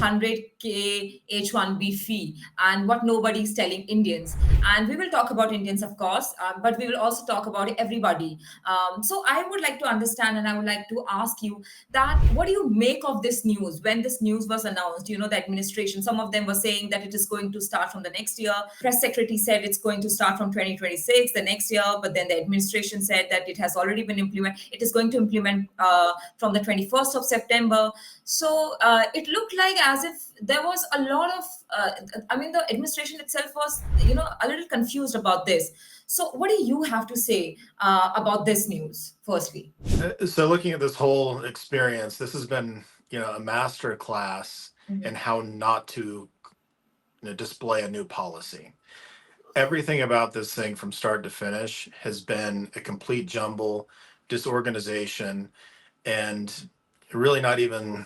100K H-1B fee and what nobody's telling Indians. And we will talk about Indians, of course, but we will also talk about everybody. So I would like to understand, and I would like to ask you that what do you make of this news? When this news was announced, the administration, some of them were saying that it is going to start from the next year. Press secretary said it's going to start from 2026, the next year, but then the administration said that it has already been implemented. It is going to implement from the 21st of September. So it looked like as if there was a lot of, the administration itself was, a little confused about this. So what do you have to say about this news, firstly? So looking at this whole experience, this has been, a master class in how not to display a new policy. Everything about this thing from start to finish has been a complete jumble, disorganization, and really not even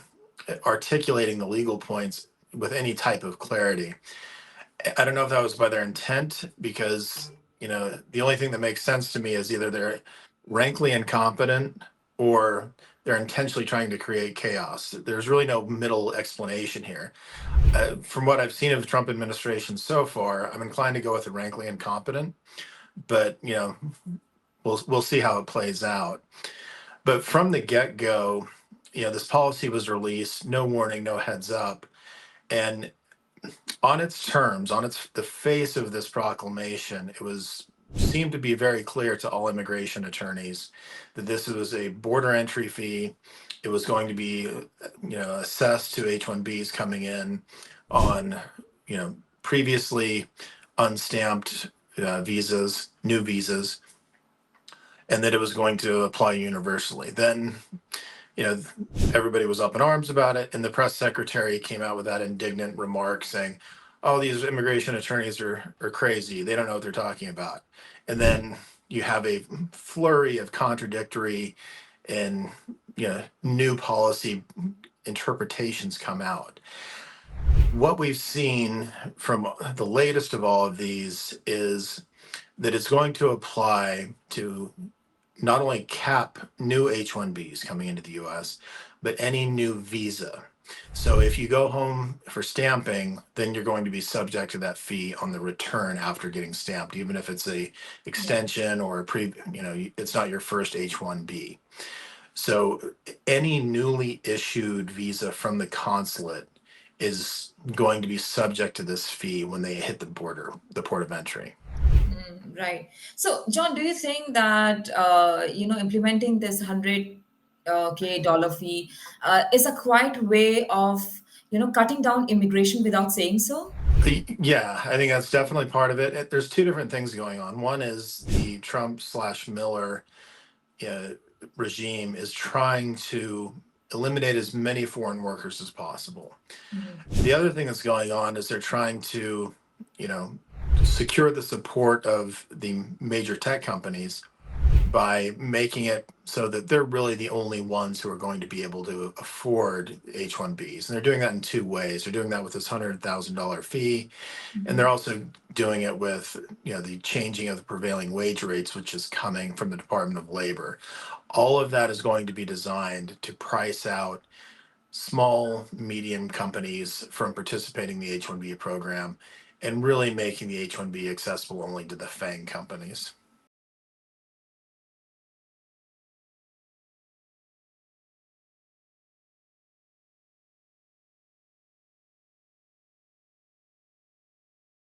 articulating the legal points with any type of clarity. I don't know if that was by their intent, because the only thing that makes sense to me is either they're rankly incompetent or they're intentionally trying to create chaos. There's really no middle explanation here. From what I've seen of the Trump administration so far, I'm inclined to go with the rankly incompetent, but we'll see how it plays out. But from the get-go, this policy was released, no warning, no heads up, and on its terms, the face of this proclamation, seemed to be very clear to all immigration attorneys that this was a border entry fee. It was going to be, assessed to H-1Bs coming in on, previously unstamped visas, new visas, and that it was going to apply universally. Then, everybody was up in arms about it, and the press secretary came out with that indignant remark saying, "Oh, these immigration attorneys are crazy. They don't know what they're talking about." And then you have a flurry of contradictory and new policy interpretations come out. What we've seen from the latest of all of these is that it's going to apply to not only cap new H-1Bs coming into the US, but any new visa. So if you go home for stamping, then you're going to be subject to that fee on the return after getting stamped, even if it's a extension or it's not your first H-1B. So any newly issued visa from the consulate is going to be subject to this fee when they hit the border, the port of entry. Right. So, John, do you think that implementing this $100K fee is a quiet way of cutting down immigration without saying so? Yeah, I think that's definitely part of it. There's two different things going on. One is the Trump/Miller regime is trying to eliminate as many foreign workers as possible. The other thing that's going on is they're trying to, secure the support of the major tech companies by making it so that they're really the only ones who are going to be able to afford H-1Bs. And they're doing that in two ways. They're doing that with this $100,000 fee, and they're also doing it with, the changing of the prevailing wage rates, which is coming from the Department of Labor. All of that is going to be designed to price out small, medium companies from participating in the H-1B program and really making the H-1B accessible only to the FANG companies.